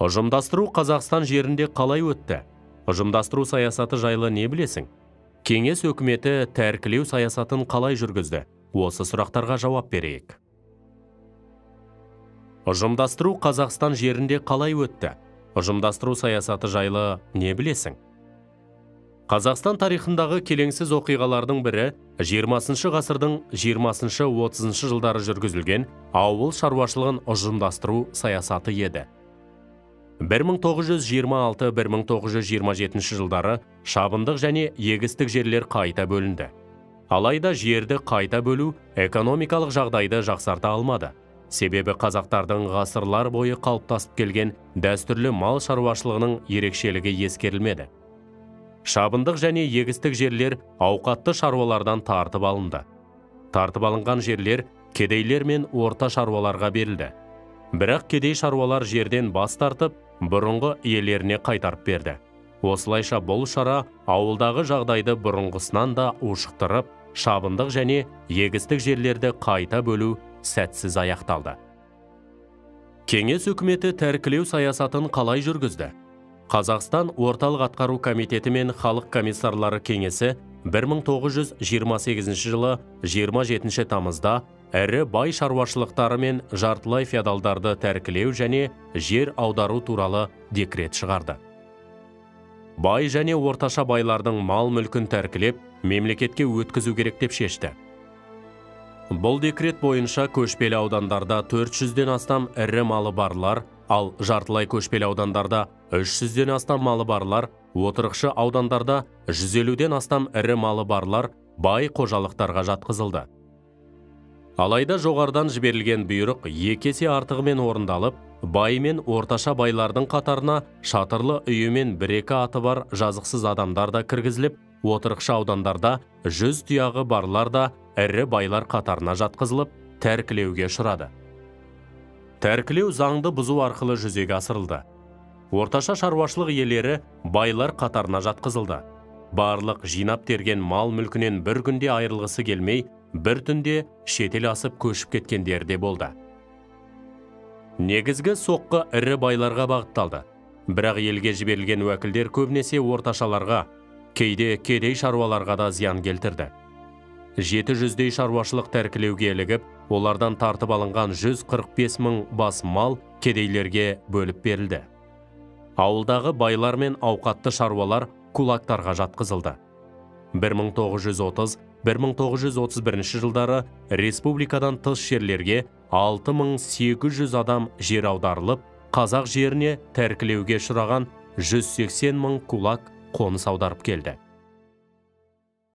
Ұжымдастыру Қазақстан жерінде қалай өтті? Ұжымдастыру саясаты жайлы не білесің? Кеңес өкіметі тәркілеу саясатын қалай жүргізді? Осы сұрақтарға жауап берейік. Ұжымдастыру Қазақстан жерінде қалай өтті? Ұжымдастыру саясаты жайлы не білесің? Қазақстан тарихындағы келеңсіз оқиғалардың бірі 20 ғасырдың 20-30 жылдары жүргізілген ауыл шаруашылығын ұжымдастыру саясаты еді. 1926-1927 жылдары шабындық және егістік жерлер қайта бөлінді. Алайда жерді қайта бөлу экономикалық жағдайды жақсарта алмады. Себебі қазақтардың ғасырлар бойы қалыптасып келген дәстүрлі мал шаруашылығының ерекшелігі ескерілмеді. Шабындық және егістік жерлер ауқатты шаруалардан тартып алынды. Тартып алынған жерлер кедейлер мен орта шаруаларға берілді. Бірақ кедей шаруалар жерден бас тартып, бұрынғы иелеріне қайтарып берді. Осылайша бұл шара ауылдағы жағдайды бұрынғысынан да ушықтырып, шабындық және егістік жерлерді қайта бөлу сәтсіз аяқталды. Кеңес үкіметі тәркілеу саясатын қалай жүргізді? Қазақстан орталық атқару комитеті мен халық комиссарлары кеңесі 1928 жылы 27 тамызда әрі бай шаруашылықтары мен жартылай феодалдарды тәркілеу және жер аудару туралы декрет шығарды. Бай және орташа байлардың мал мүлкін тәркілеп, мемлекетке өткізу керек деп шешті. Бұл декрет бойынша көшпелі аудандарда 400-ден астам ірі малы барлар, ал жартылай көшпелі аудандарда 300-ден астам малы барлар, отырықшы аудандарда 150-ден астам ірі малы барлар бай қожалықтарға жатқызылды. Алайда жоғарыдан жіберілген бұйрық 2 есе артығымен орындалып, бай мен орташа байлардың қатарына шатырлы үйі мен 1-2 аты бар жазықсыз адамдар да кіргізіліп, отырықшы аудандарда 100 тұяғы барлар да ірі байлар қатарына жатқызылып, тәркілеуге ұшырады. Тәркілеу заңды бұзу арқылы жүзеге асырылды. Орташа шаруашылық иелері байлар қатарына жатқызылды. Барлық жинап терген мал мүлкінен бір күнде айырылғысы келмей, бір түнде шетел асып көшіп кеткендер де болды. Негізгі соққы ірі байларға бағытталды. Бірақ елге жіберілген уәкілдер көбінесе орташаларға, кейде кедей шаруаларға да зиян келтірді. 700-дей шаруашылық тәркілеуге ілігіп, олардан тартып алынған 145 мың бас мал кедейлерге бөліп берілді. Ауылдағы байлар мен ауқатты шаруалар кулактарға жатқызылды. 1930-1931 жылдары республикадан тыс жерлерге 6800 адам жер аударылып, қазақ жеріне тәркілеуге ұшыраған 180 мың кулак қоныс аударып келді.